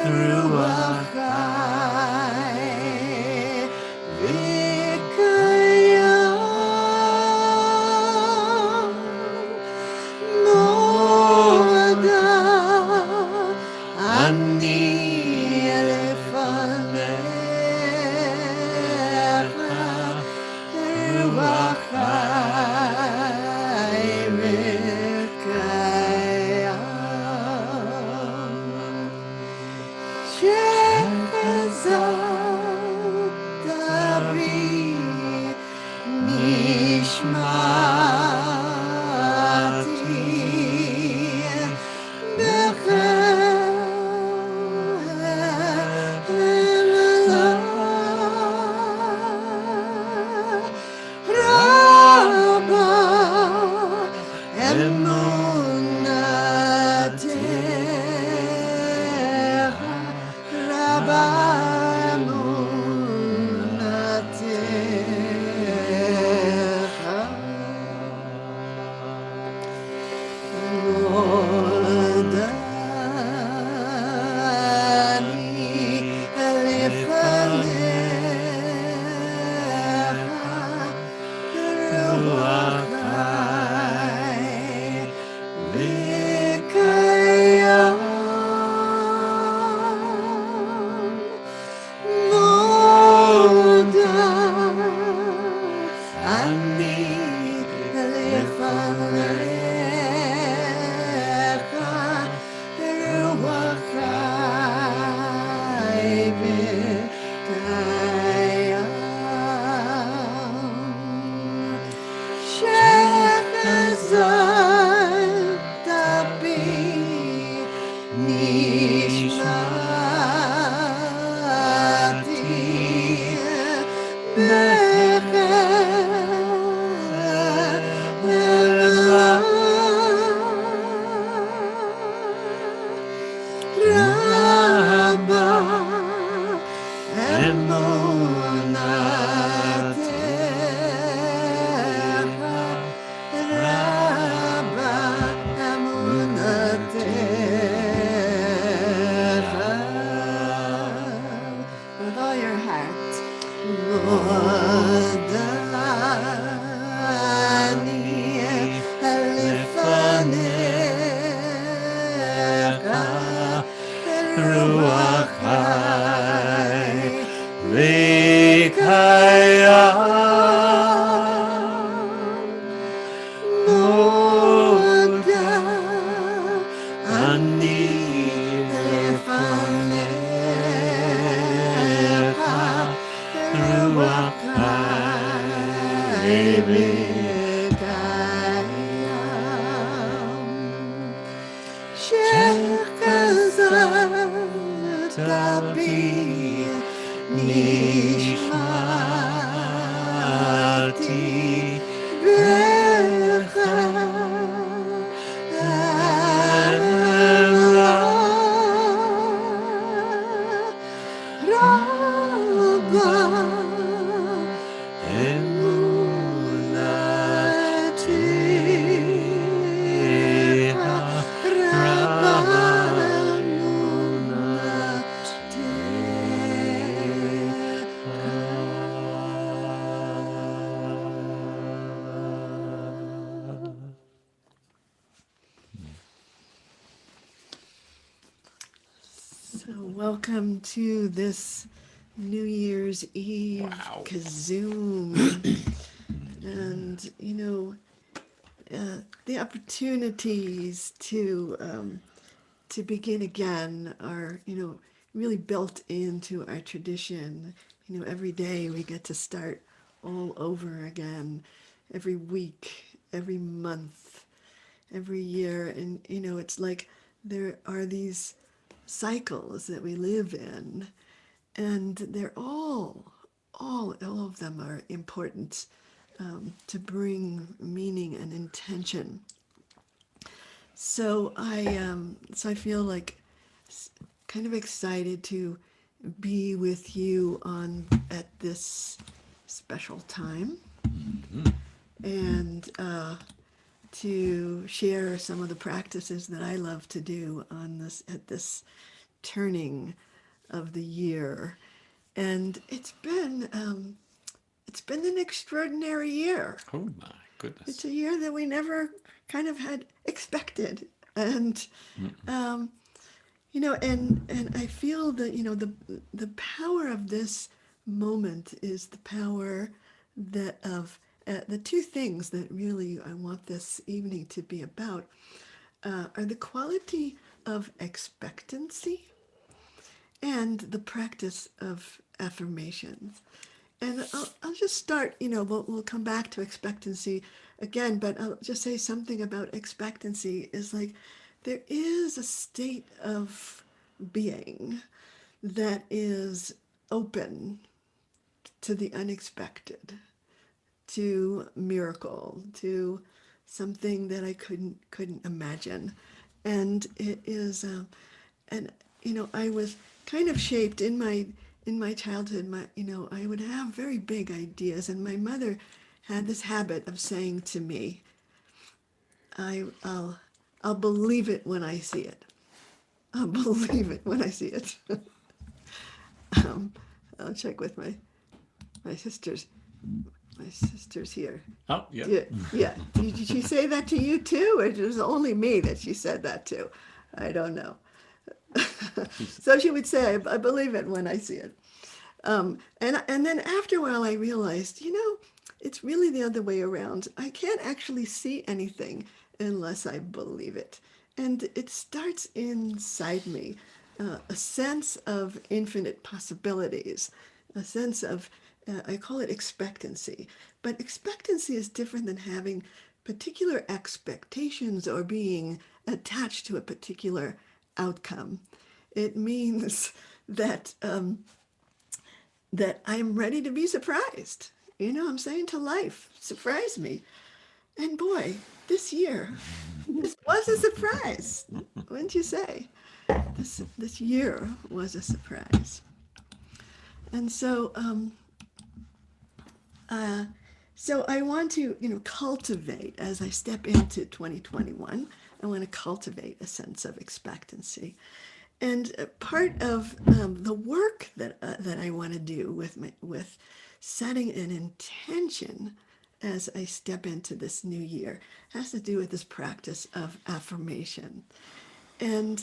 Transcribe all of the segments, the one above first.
Ruach Hai Vikayam Moda Ani Elefanecha Ruach Hai Vikayam שחזרת בי נשמתי רבה אמונתך רבה אמונתך עודני לפניך רוח חי וקיים מודה אני לפניך רוח חי וקיים שחזרת בי נשמתי רבה אמונתך רבה אמונתך with all your heart עודני לפניך רוח חי וקיים מודה אני לפניך רוח חי וקיים שחזרת בי נשמתי בך רבה אמונתך רבה So welcome to this New Year's Eve KZOOM. And, the opportunities to begin again are, really built into our tradition. Every day we get to start all over again, every week, every month, every year. And, it's like there are these cycles that we live in, and they're all of them are important to bring meaning and intention. So I feel like kind of excited to be with you at this special time, and to share some of the practices that I love to do at this turning of the year. And it's been an extraordinary year. Oh my It's goodness. a year that we never kind of had expected. And and I feel that the power of this moment is the power that of the two things that really I want this evening to be about are the quality of expectancy and the practice of affirmations. And I'll just start, we'll come back to expectancy again, but I'll just say something about expectancy is like there is a state of being that is open to the unexpected, to miracle, to something that I couldn't imagine. And it is and I was kind of shaped in my childhood. I would have very big ideas, and my mother had this habit of saying to me, I, I'll, I'll believe it when I see it. I'll believe it when I see it. um, I'll check with my sisters. My sister's here. Oh, yeah. Yeah. Did she say that to you too, or it was only me that she said that to? I don't know. She's So she would say, I believe it when I see it. And then after a while, I realized, it's really the other way around. I can't actually see anything unless I believe it. And it starts inside me, a sense of infinite possibilities, a sense of, I call it expectancy. But expectancy is different than having particular expectations or being attached to a particular outcome. It means that that I'm ready to be surprised. I'm saying to life, surprise me. And boy, this year, this was a surprise. Wouldn't you say? This year was a surprise. And uh, so I want to, cultivate as I step into 2021. I want to cultivate a sense of expectancy. And part of the work that I want to do with setting an intention as I step into this new year has to do with this practice of affirmation. And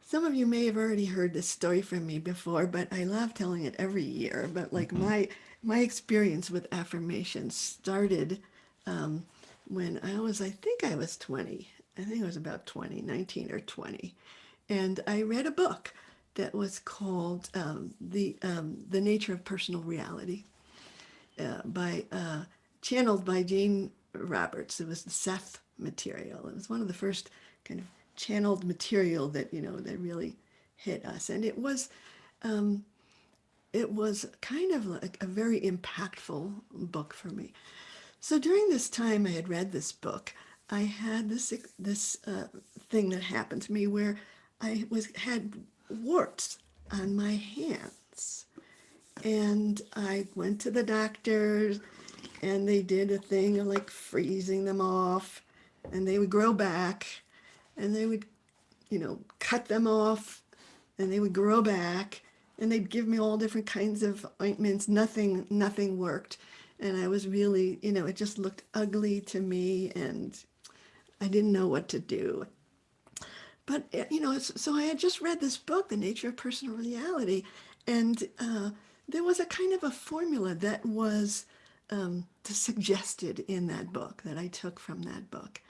some of you may have already heard this story from me before, but I love telling it every year. But like my experience with affirmations started when I think I was 20. I think I was about 20, 19 or 20. And I read a book that was called The Nature of Personal Reality by channeled by Jane Roberts. It was the Seth material. It was one of the first kind of channeled material that that really hit us, and it was kind of like a very impactful book for me. So during this time I had read this book, I had this thing that happened to me where I had warts on my hands, and I went to the doctors, and they did a thing of like freezing them off, and they would grow back, and they would, cut them off, and they would grow back, and they'd give me all different kinds of ointments. Nothing worked, and I was really, it just looked ugly to me, and I didn't know what to do. But so I had just read this book, The Nature of Personal Reality, and there was a kind of a formula that was suggested in that book that I took from that book.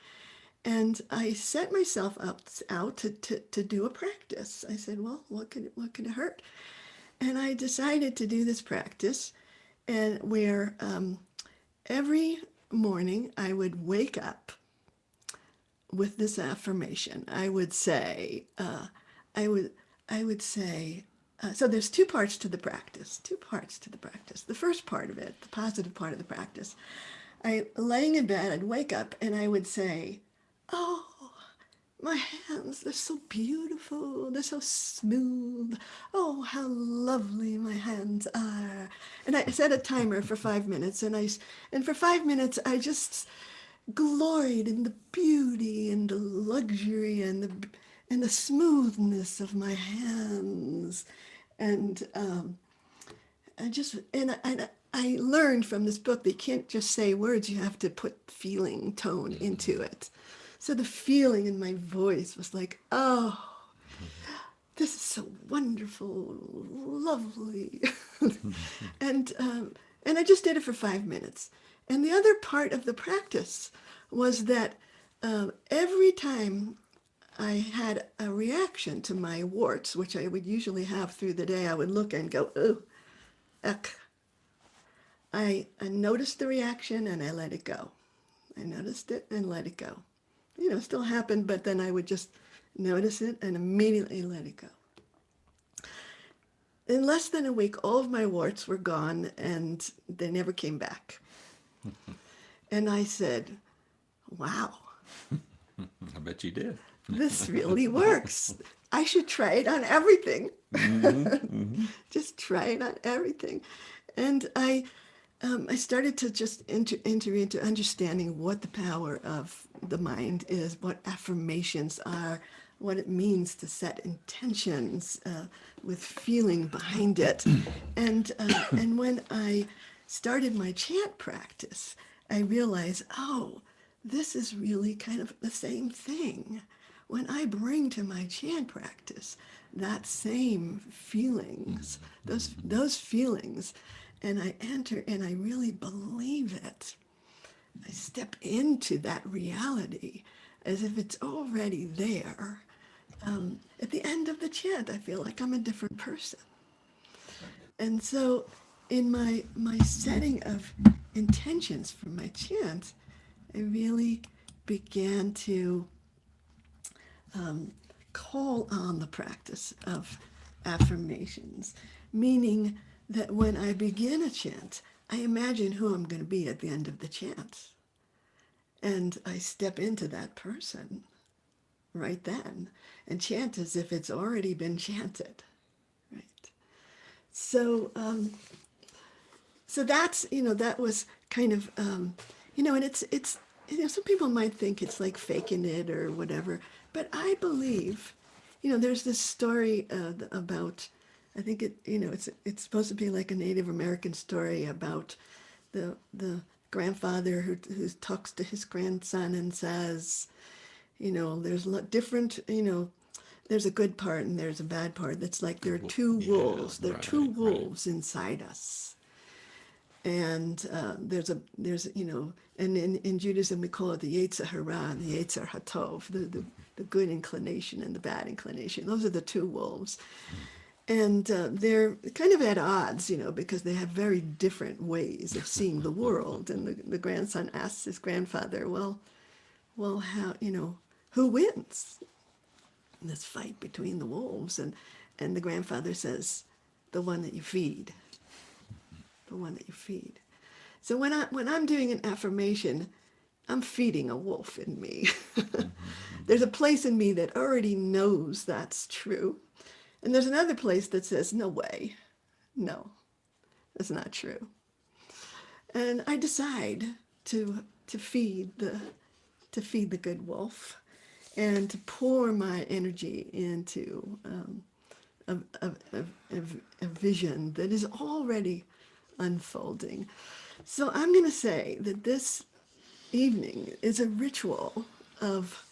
And I set myself out to do a practice. I said, well, what could it hurt? And I decided to do this practice, and where every morning I would wake up with this affirmation. I would say, so there's two parts to the practice. Two parts to the practice. The first part of it, the positive part of the practice, laying in bed, I'd wake up and I would say, "Oh, my hands, they're so beautiful. They're so smooth. Oh, how lovely my hands are." And I set a timer for 5 minutes, and for 5 minutes I just gloried in the beauty and the luxury and the smoothness of my hands, and I learned from this book that you can't just say words, you have to put feeling tone into it. So the feeling in my voice was like, oh, this is so wonderful, lovely. and and I just did it for 5 minutes. And the other part of the practice was that every time I had a reaction to my warts, which I would usually have through the day, I would look and go, oh, eck. I noticed the reaction and I let it go. I noticed it and let it go. It still happened, but then I would just notice it and immediately let it go. In less than a week, all of my warts were gone and they never came back. And I said, wow, I bet you did. this really works. I should try it on everything. Just try it on everything. And I started to just enter into understanding what the power of the mind is, what affirmations are, what it means to set intentions with feeling behind it. And when I started my chant practice, I realized, oh, this is really kind of the same thing. When I bring to my chant practice that same feelings, those feelings, and I enter and I really believe it, I step into that reality as if it's already there. At the end of the chant, I feel like I'm a different person. And so in my setting of intentions for my chant, I really began to call on the practice of affirmations, meaning that when I begin a chant, I imagine who I'm going to be at the end of the chant. And I step into that person right then and chant as if it's already been chanted. Right. So, so that's, that was kind of, and it's, some people might think it's like faking it or whatever, but I believe, there's this story about, I think it's supposed to be like a Native American story about the grandfather who talks to his grandson and says, there's different, there's a good part and there's a bad part. That's like there are two wolves. There are two Right. wolves inside us. And and in Judaism we call it the Yetzer Hara and the Yetzer Hatov, the good inclination and the bad inclination. Those are the two wolves. And they're kind of at odds, because they have very different ways of seeing the world. And the grandson asks his grandfather, well, how, who wins in this fight between the wolves? And the grandfather says, the one that you feed. The one that you feed. So when I'm doing an affirmation, I'm feeding a wolf in me. There's a place in me that already knows that's true. And there's another place that says, no way. No, that's not true. And I decide to feed the good wolf and to pour my energy into a vision that is already unfolding. So I'm going to say that this evening is a ritual of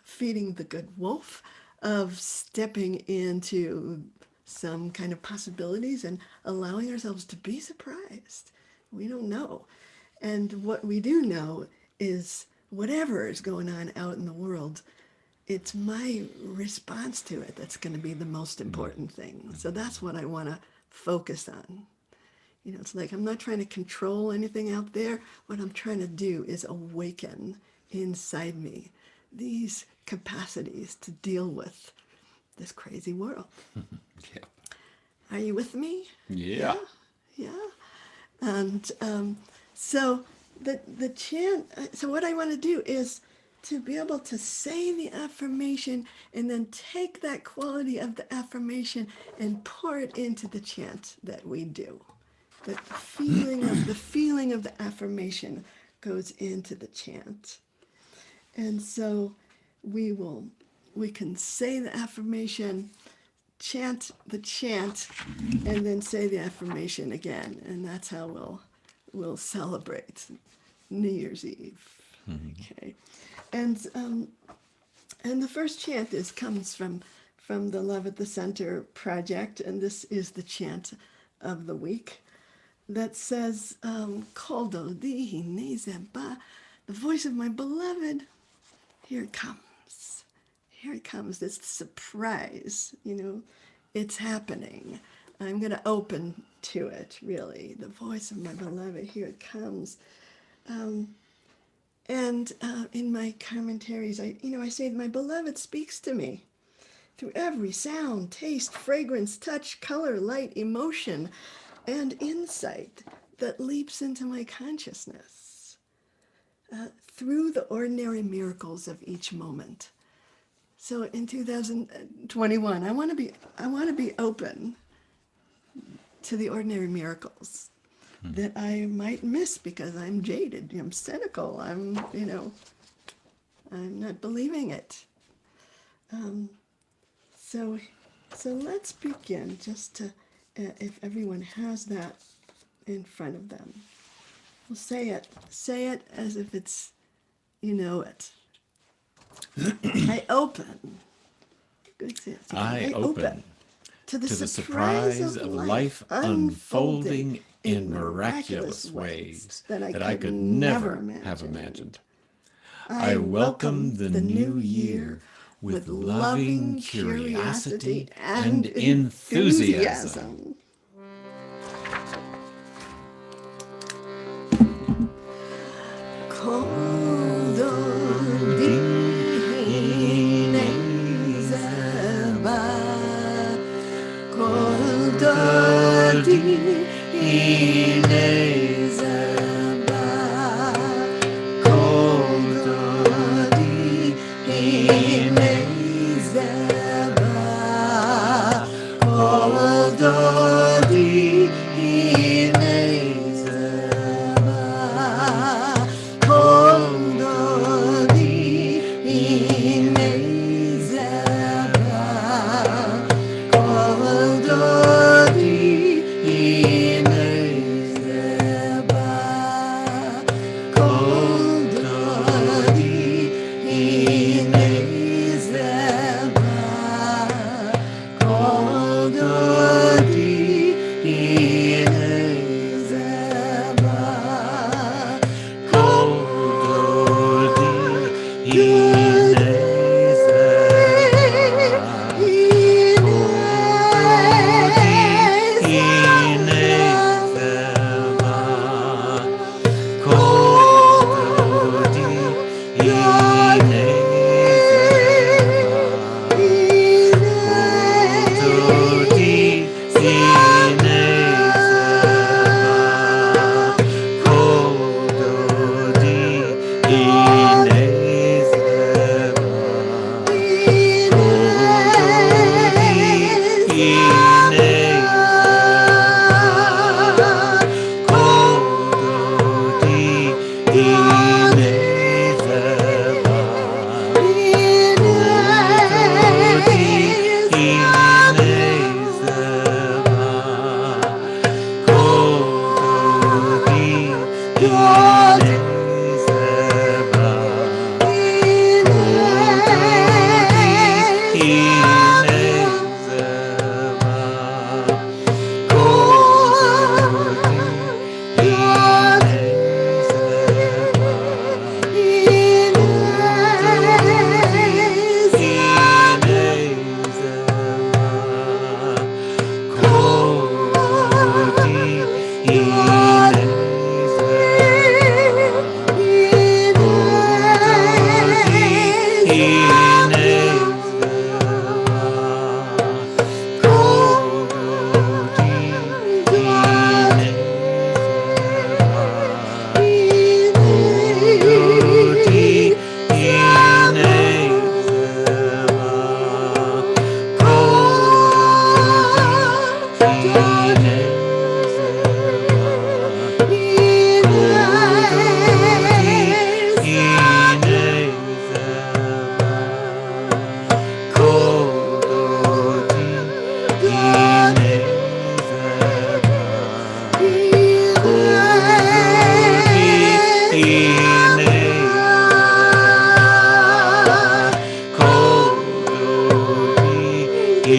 feeding the good wolf, of stepping into some kind of possibilities and allowing ourselves to be surprised. We don't know. And what we do know is whatever is going on out in the world, it's my response to it that's going to be the most important thing. So that's what I want to focus on. It's like I'm not trying to control anything out there. What I'm trying to do is awaken inside me these capacities to deal with this crazy world. Yeah. Are you with me? Yeah. Yeah. And so the chant, so what I want to do is to be able to say the affirmation and then take that quality of the affirmation and pour it into the chant that we do. The feeling of the affirmation goes into the chant. And so we will we can say the affirmation, chant the chant, and then say the affirmation again, and that's how we'll celebrate New Year's Eve. Okay, and the first chant comes from the Love at the Center project, and this is the chant of the week that says, "Koldo di nezeba," the voice of my beloved. Here it comes. Here it comes. This surprise. It's happening. I'm going to open to it. Really, the voice of my beloved. Here it comes. And in my commentaries, I say, my beloved speaks to me through every sound, taste, fragrance, touch, color, light, emotion, and insight that leaps into my consciousness through the ordinary miracles of each moment. So in 2021, I want to be open to the ordinary miracles that I might miss because I'm jaded, I'm cynical, I'm not believing it. So let's begin just to, if everyone has that in front of them, we'll say it as if it's, it. I open. Good sense. I open to the to the surprise surprise of life unfolding in miraculous ways that I could never have imagined. I welcome the new year with loving curiosity and enthusiasm. I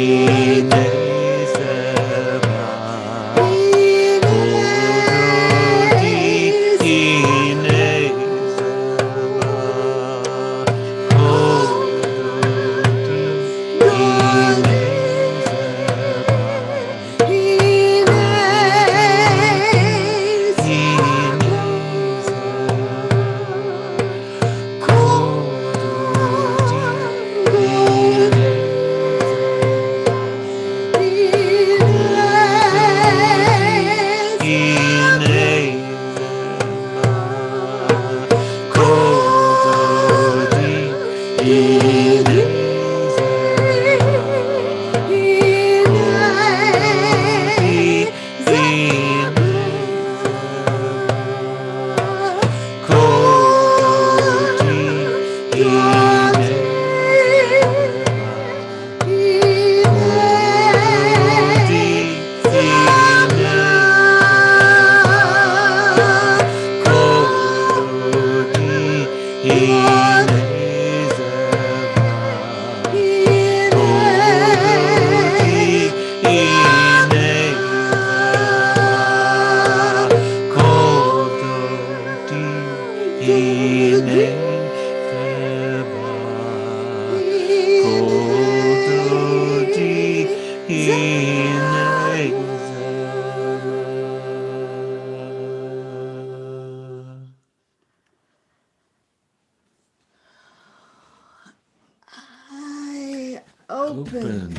open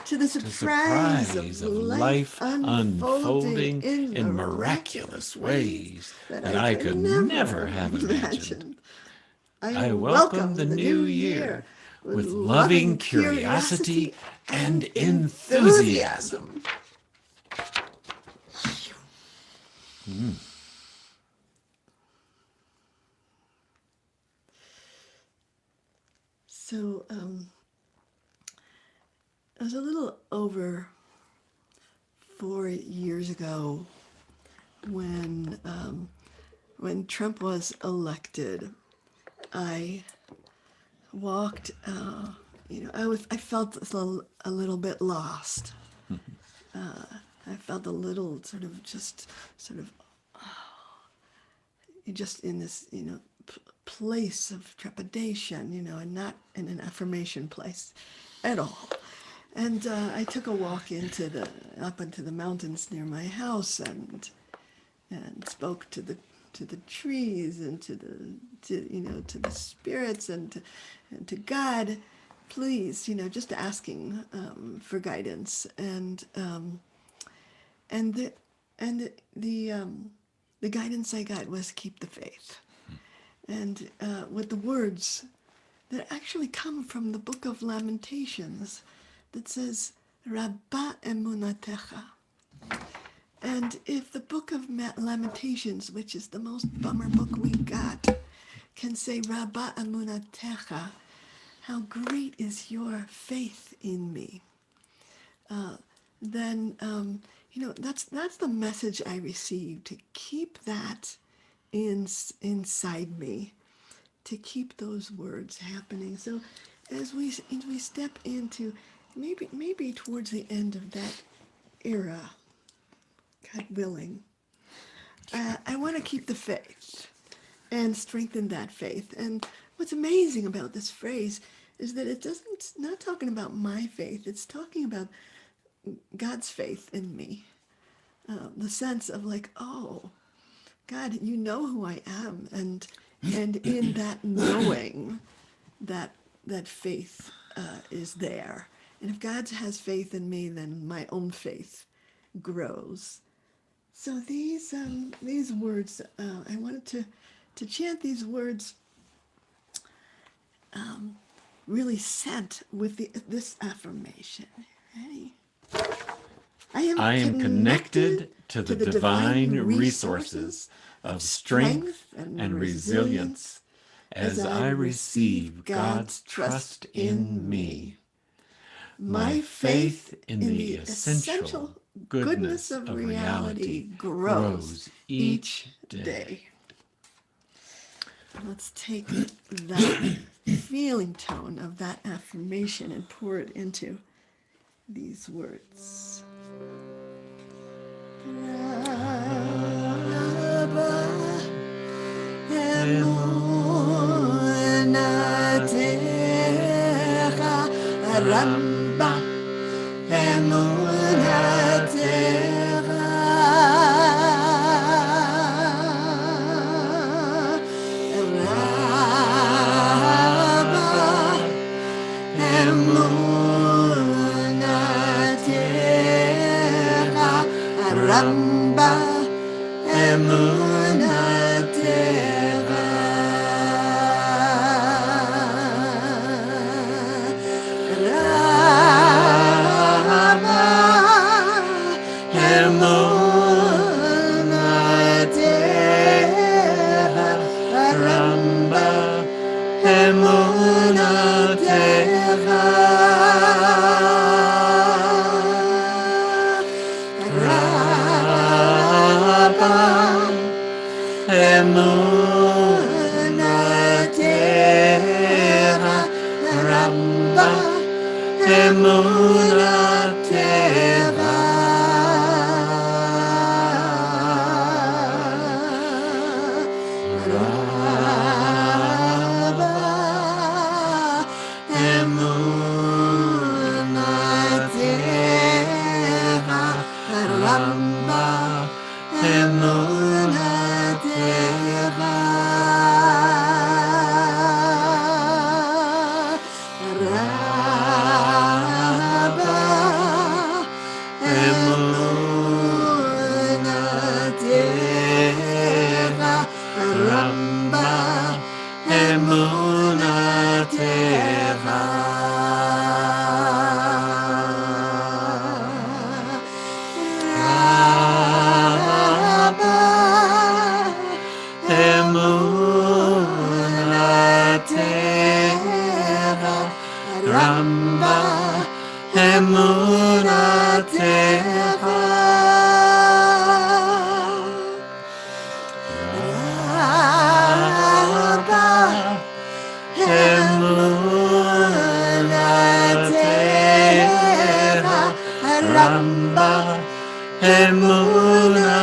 to the surprise surprise of of life life unfolding unfolding in in miraculous miraculous ways ways that that I I could could never never have imagined. imagine. I I welcome the welcome the new new year year with with loving loving curiosity curiosity and and enthusiasm. enthusiasm. So, it was a little over 4 years ago when when Trump was elected. I walked. I felt a little bit lost. I felt a little sort of just in this place of trepidation, and not in an affirmation place at all. And I took a walk up into the mountains near my house, and spoke to the trees and to the spirits and to God, please, just asking for guidance, and the guidance I got was keep the faith, and with the words that actually come from the book of Lamentations that says, Rabba emunatecha. And if the book of Lamentations, which is the most bummer book we got, can say, Rabba emunatecha, how great is your faith in me, then, that's the message I received, to keep that inside me, to keep those words happening. So as we step into maybe towards the end of that era, God willing, I want to keep the faith and strengthen that faith. And what's amazing about this phrase is that it's not talking about my faith. It's talking about God's faith in me. The sense of like, oh, God, you know who I am, and in that knowing, that faith is there. And if God has faith in me, then my own faith grows. So these words, I wanted to chant these words, really sent with this affirmation. Ready? I am I am connected connected to to the the divine divine resources resources of of strength strength and and resilience resilience as as I I receive receive God's God's trust trust in in me. me. My My faith faith in in the the essential essential goodness goodness of of reality reality grows grows each each day. day. Let's take that feeling tone of that affirmation and pour it into these words. Ramba Ramba emunatera Ramba emunatera Ramba emunatera Emunatera Ramba Emunatera Ramba Emunatera Ramba Emunatera Raba Emunatera Ramba Emunatera Ramba emunatera Ramba emunatera Ramba emunatera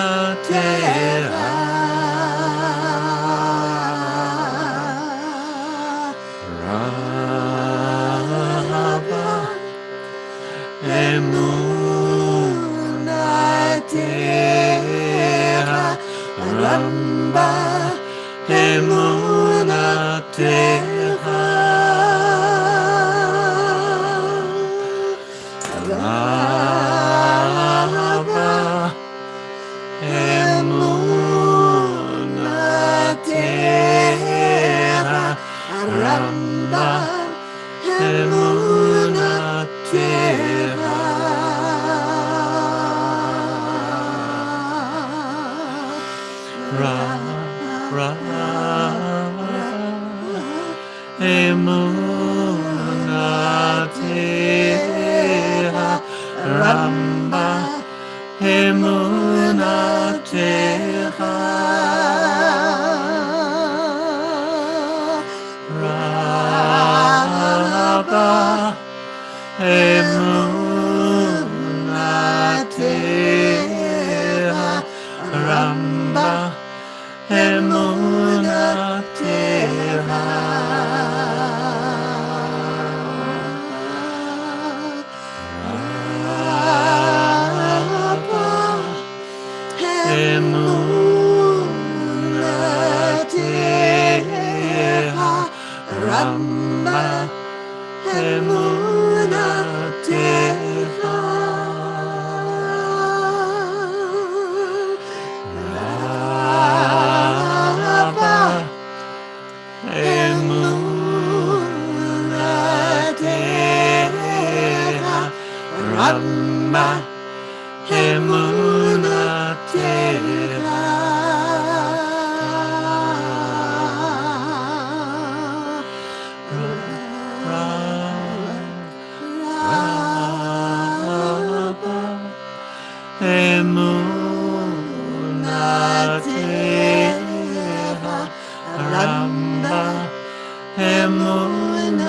Emunatera Ramba Emunatera Ramba Emunatera Ramba Emunatera Emunatera Ramba Emunatera Ramba Emunatera Ramba Emunatera Emunatera Ramba Emunatera Ramba Emunatera Ramba Emunatera Emunatera Ramba Emunatera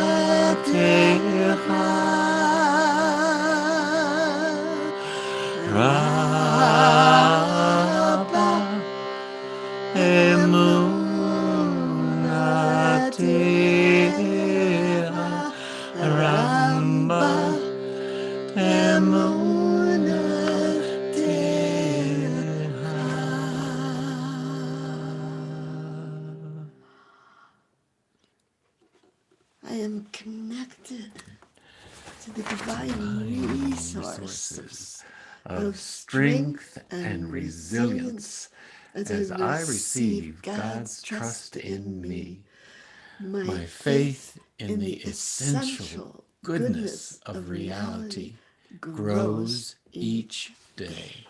to the divine resource resources of of strength strength and and resilience resilience as I as I receive receive God's God's trust trust in in me, me. my My faith faith in in the the essential essential goodness goodness of of reality reality grows grows each each day. day.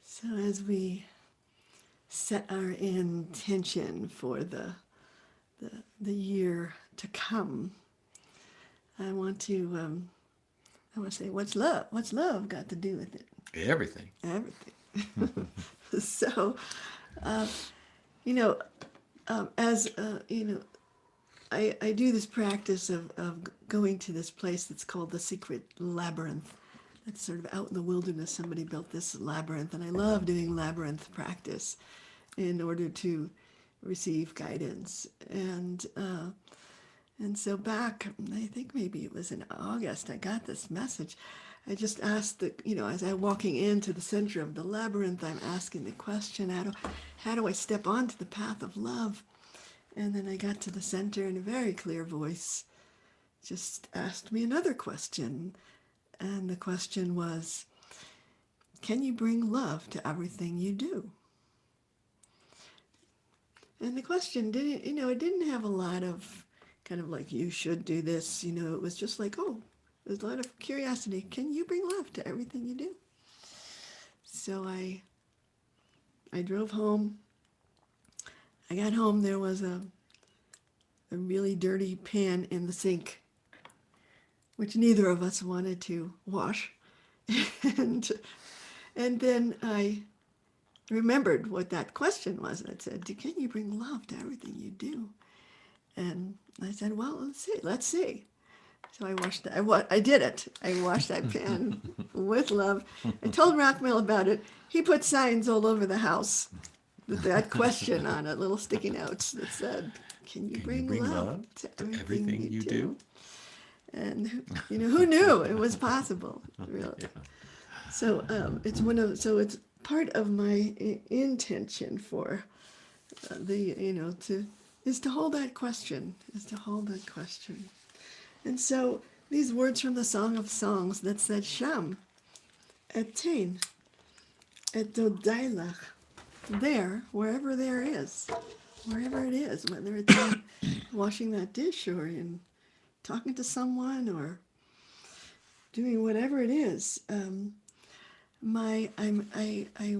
So as we set our intention for the year to come, I want to say, what's love? What's love got to do with it? Everything. Everything. So, you know, as I do this practice of going to this place that's called the secret labyrinth. It's sort of out in the wilderness. Somebody built this labyrinth, and I love doing labyrinth practice in order to receive guidance. And so back, I think maybe it was in August, I got this message. I just asked as I'm walking into the center of the labyrinth, I'm asking the question, how do I step onto the path of love? And then I got to the center, and a very clear voice just asked me another question. And the question was, can you bring love to everything you do? And the question it didn't have a lot of kind of like, you should do this. It was just like, oh, there's a lot of curiosity. Can you bring love to everything you do? So I drove home. I got home. There was a really dirty pan in the sink, which neither of us wanted to wash. and and then I remembered what that question was. And it said, can you bring love to everything you do? And I said, well, let's see. So I did it. I washed that pan with love. I told Rockmill about it. He put signs all over the house with that question on it, little sticky notes that said, can you Can you bring bring love love to to everything everything you you do? do? And who knew it was possible, really? Yeah. So it's part of my intention for to hold that question, And so these words from the Song of Songs that said, Sham, etain, et dodailach, there, wherever wherever it is, whether it's in washing that dish or in talking to someone or doing whatever it is. I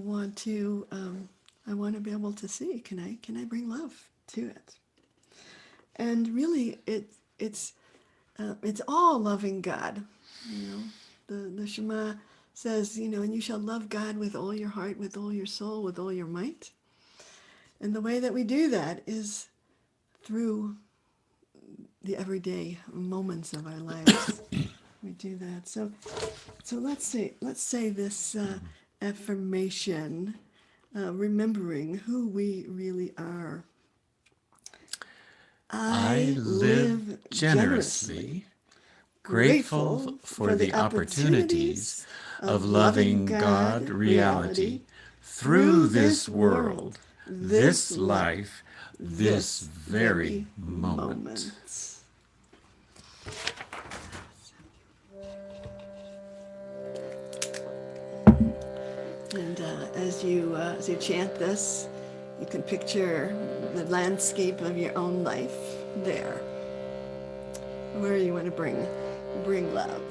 want to be able to see, can I bring love to it? And really, it's all loving God. The Shema says, and you shall love God with all your heart, with all your soul, with all your might. And the way that we do that is through the everyday moments of our lives. We do that. So let's say this affirmation, remembering who we really are. I I live live generously, generously, grateful grateful for for the the opportunities opportunities of of loving loving God God reality reality through through this this world, world, this this life, life, this this very very moment. moment. And as you chant this, you can picture the landscape of your own life there, where you want to bring love.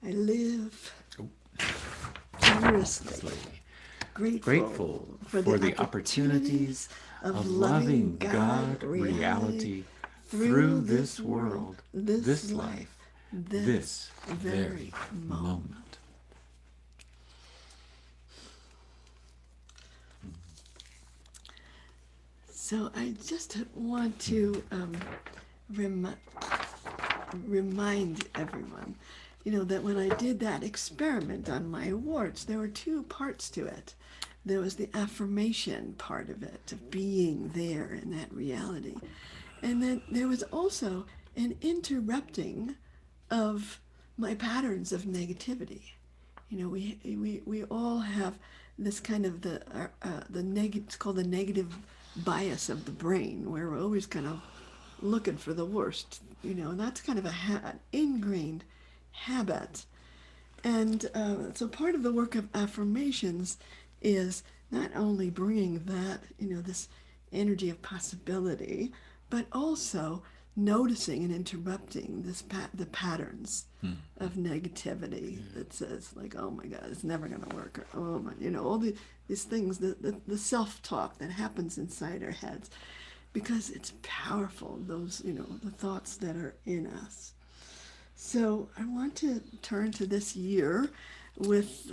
I live generously, Grateful grateful for for the the opportunities opportunities of of loving loving God God reality reality through through this this world, world, this this life, life, this this very very moment. moment. So I just want to rem- remind everyone, that when I did that experiment on my awards, there were two parts to it. There was the affirmation part of it, of being there in that reality. And then there was also an interrupting of my patterns of negativity. We all have this kind of it's called the negative bias of the brain, where we're always kind of looking for the worst. And that's kind of an ingrained habit. And so part of the work of affirmations is not only bringing that, this energy of possibility, but also noticing and interrupting the patterns of negativity that says like, oh my God, it's never going to work, or oh my, all these things, the self-talk that happens inside our heads, because it's powerful, those, the thoughts that are in us. So I want to turn to this year with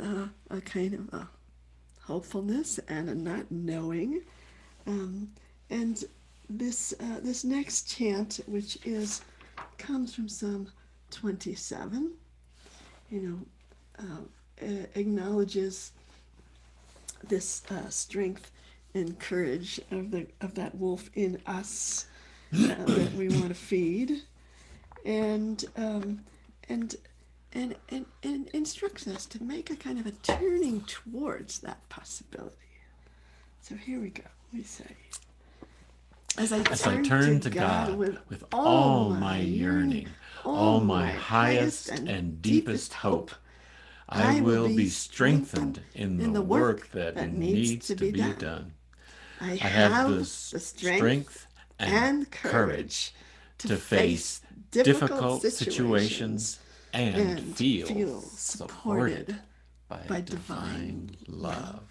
a kind of a hopefulness and a not knowing. And this next chant, which comes from Psalm 27, acknowledges this strength and courage of that wolf in us that we want to feed, and instructs us to make a kind of a turning towards that possibility. So here we go. We say, as I turn to God with all my yearning, all my highest and deepest hope, I will be strengthened in the work that needs to be done. I have the strength and courage to face difficult situations and feel supported by divine love.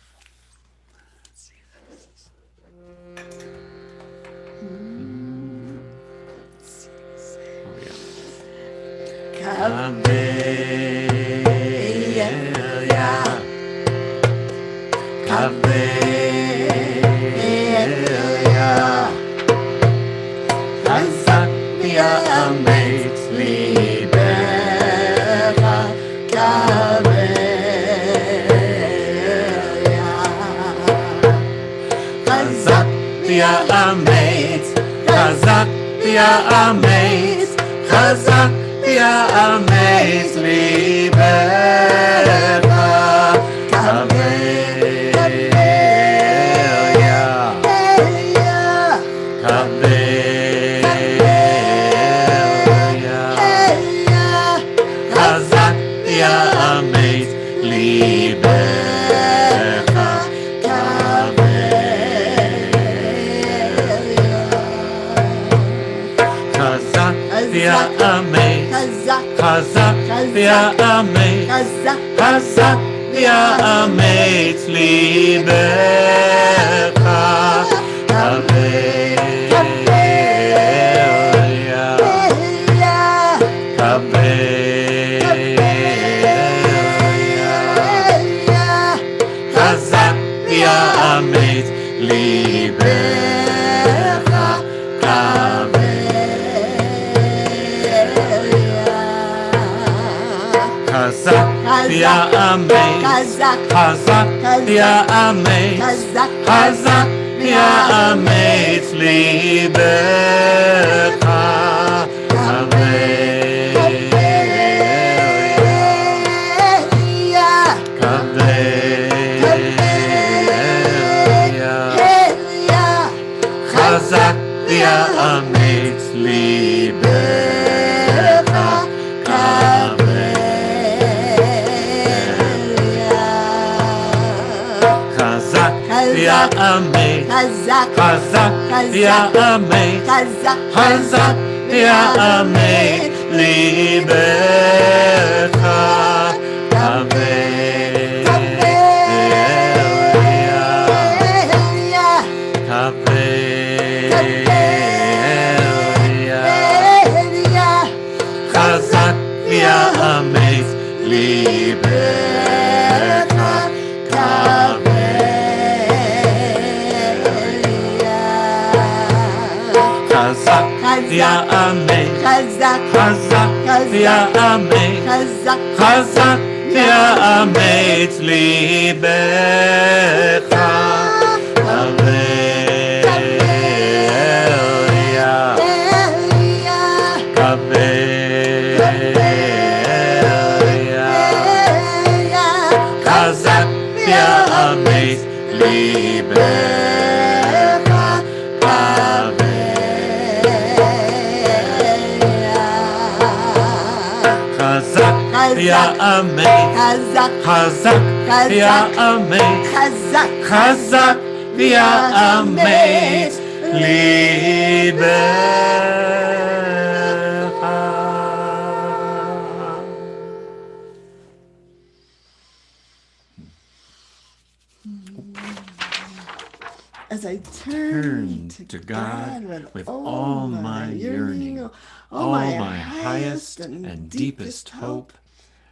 as I turn to God with all my yearning, all my highest and deepest hope,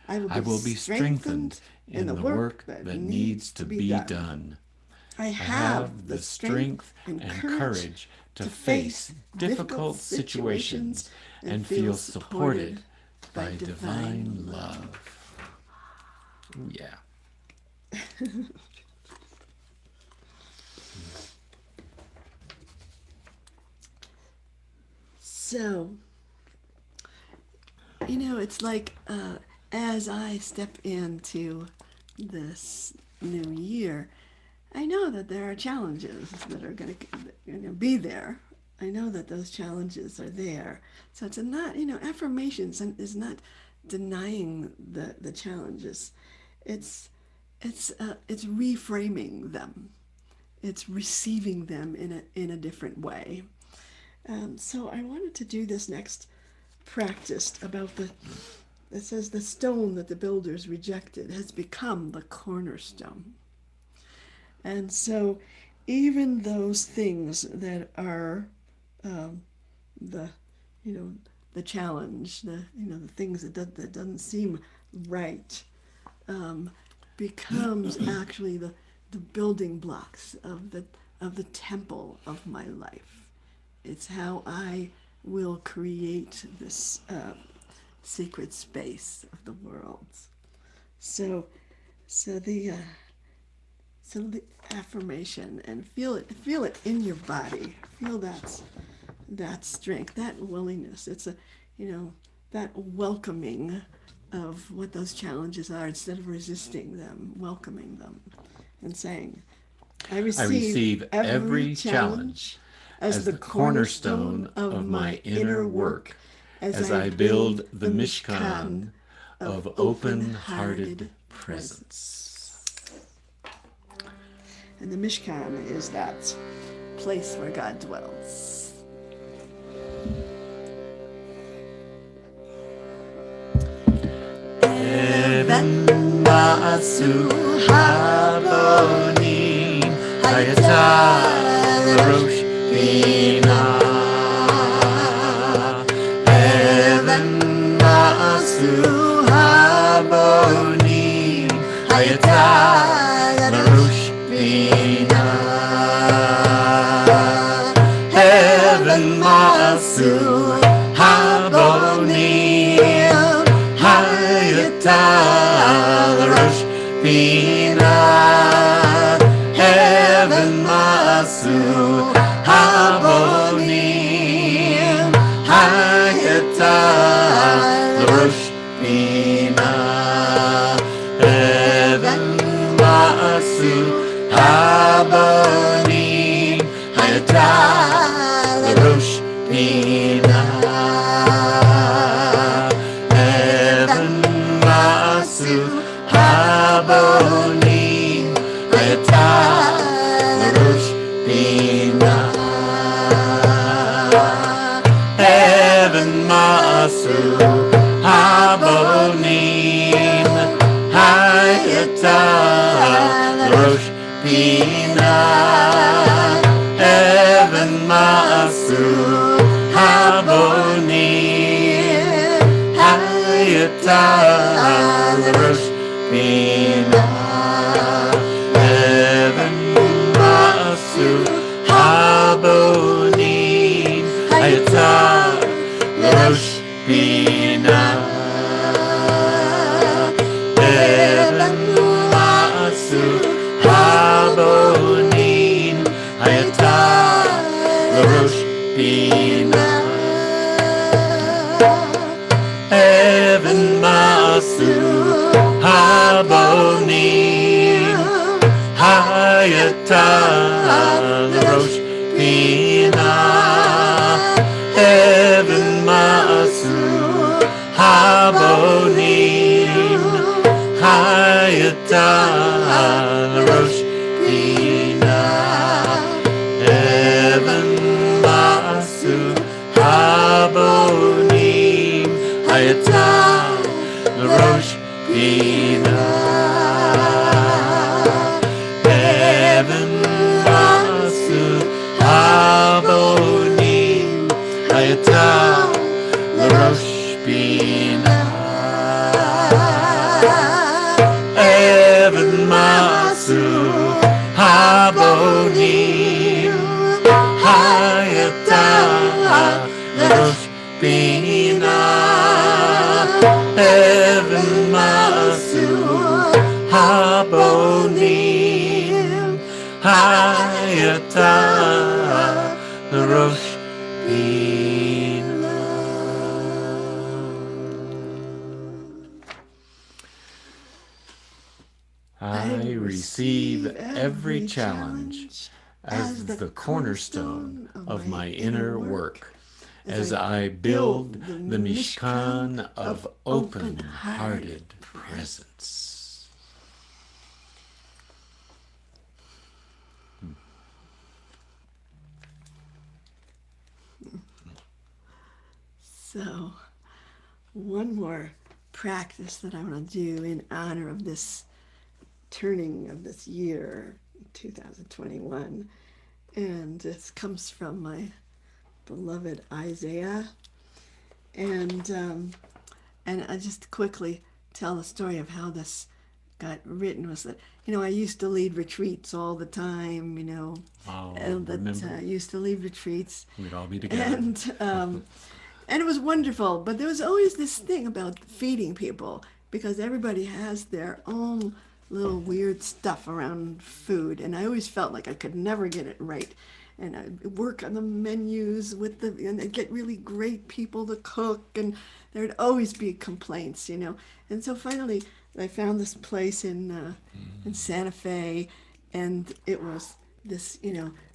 I will be strengthened in the work that needs to be done. I have the strength and courage to face difficult situations and feel supported by divine love. Yeah. So, it's like as I step into this new year, I know that there are challenges that are going to be there. I know that those challenges are there. So it's not, affirmations is not denying the challenges. It's it's reframing them. It's receiving them in a different way. So I wanted to do this next practice about it says the stone that the builders rejected has become the cornerstone. And so even those things that are the, the challenge, the things that doesn't seem right, becomes actually the building blocks of the temple of my life. It's how I will create this sacred space of the world. So, so the affirmation, and feel it in your body. Feel that strength, that willingness. It's that welcoming of what those challenges are, instead of resisting them, welcoming them and saying, I receive every challenge as the cornerstone of my inner work, as I build the Mishkan of open-hearted presence. And the Mishkan is that place where God dwells. Even Ma'asu Haboni Hayata Rosh Bina. Even Ma'asu Haboni Hayata Rosh Bina. Heaven Ma'asu Haboni Rosh Bina. Heaven Masu Habonim Hayata Rosh Bina. Heaven Masu Habonim Hayata Rosh Bina. Habonim Hayata Rosh Bina. Heaven Masu Habonim Hayata Rosh Bina. Heaven Masu Habonim Hayata Rosh Bina. Heaven Masu Habonim Hayata Rosh Bina. Heaven Masu Habonim Hayata Rosh Bina. Heaven Masu Habonim Hayata Rosh Bina. Heaven Masu Habonim Hayata Rosh Bina. Heaven Masu Habonim Hayata Rosh Bina. Heaven Masu Heaven Masu Habonim Hayata Rosh I receive every challenge as the cornerstone of my inner work, as I build the Mishkan of open-hearted presence. So, one more practice that I want to do in honor of this turning of this year, 2021. And this comes from my beloved Isaiah. And I just quickly tell the story of how this got written. Was that, I used to lead retreats all the time, I used to lead retreats. We'd all be together. And it was wonderful, but there was always this thing about feeding people, because everybody has their own little weird stuff around food, and I always felt like I could never get it right. And I'd work on the menus and I'd get really great people to cook, and there'd always be complaints, And so finally, I found this place in Santa Fe, and it was this,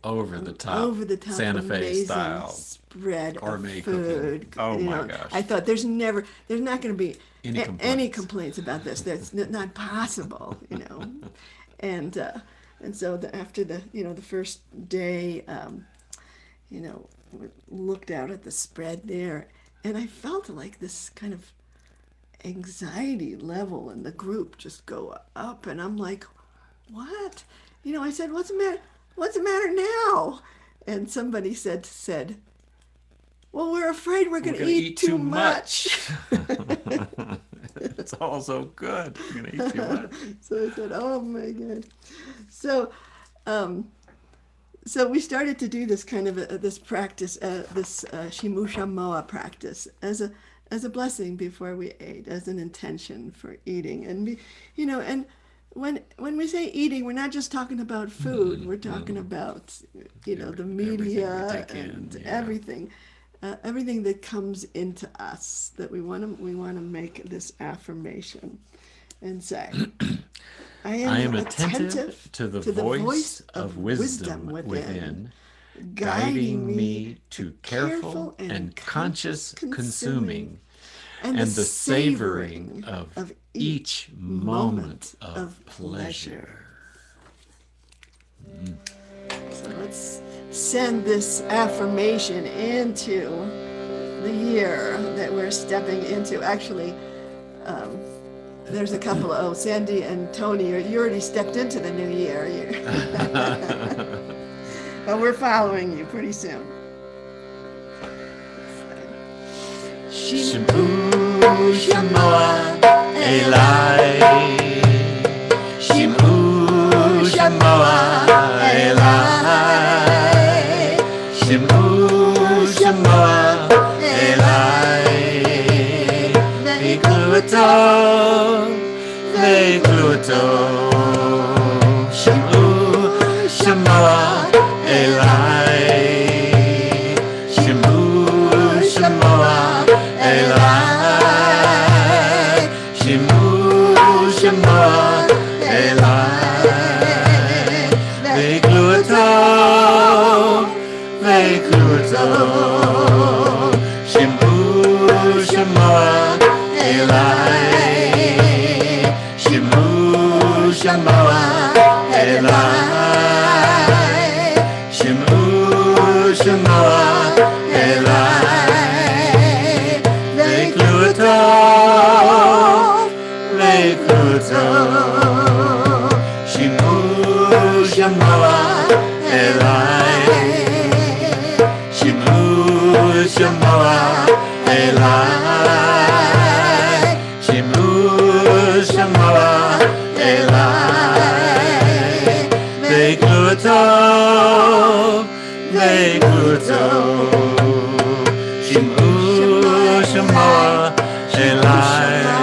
over the top Santa Fe style spread gourmet of food. Cooking. Oh my gosh! I thought there's not going to be any complaints about this. That's not possible, And so after the first day, we looked out at the spread there, and I felt like this kind of anxiety level in the group just go up, and I'm like, what? I said, what's the matter? What's the matter now? And somebody said, well, we're afraid we're going to eat too much. It's all so good. We're going to eat too much. So I said, oh my God. So we started to do this kind of this practice, this Shimusha Moa practice as a blessing before we ate, as an intention for eating. And and when we say eating, we're not just talking about food. We're talking about the media and everything. Everything that comes into us, that we want to make this affirmation and say, I am attentive to the voice of wisdom within, guiding me to careful and conscious consuming, and the savoring of each moment of pleasure. So let's send this affirmation into the year that we're stepping into. Actually, there's a couple of, Sandy and Tony, you already stepped into the new year. But we're following you pretty soon. Shimu Shamoa Elai, Shimu Shamoa Elai, Shimu Shamoa Elai, Veikluto, Shimu Shamoa Elai, Shimu Shamoa Elai, Shimu Shamoa Elai, Veikluto, Shimu Shamoa Elai, Shimu Shamoa Elai, Shimu Shamoa Elai, Veikluto, Shimu Shamoa Elai, Shimu Shamoa Elai, Shimu Shamoa Elai, Veikluto, Shimu Shamoa Elai.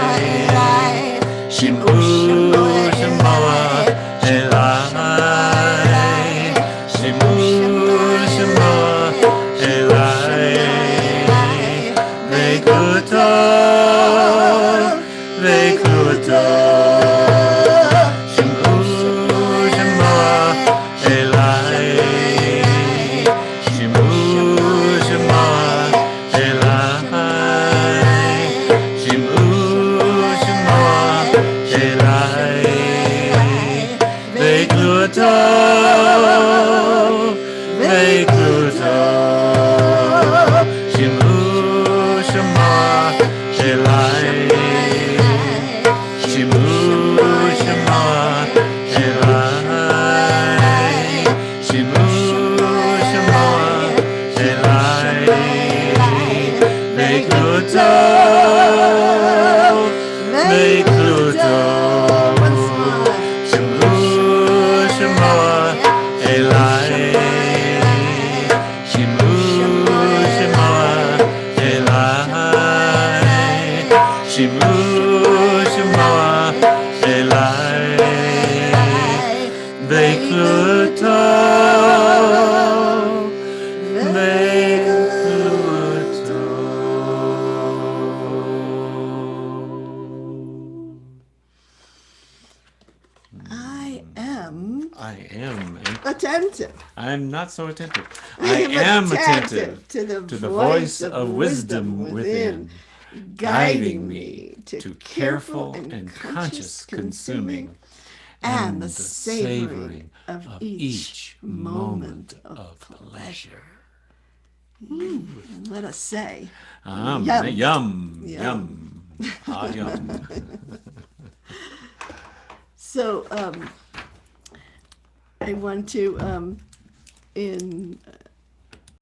Shema Elai Veikluto I I am attentive. I'm not so attentive. I I am am attentive to the to the voice of of wisdom within, guiding me to careful and conscious consuming and the and the savoring savoring of of each each moment moment of of pleasure. pleasure. And let us say, Yum, yum, yum, yum. yum. Ah, yum. So I want to, in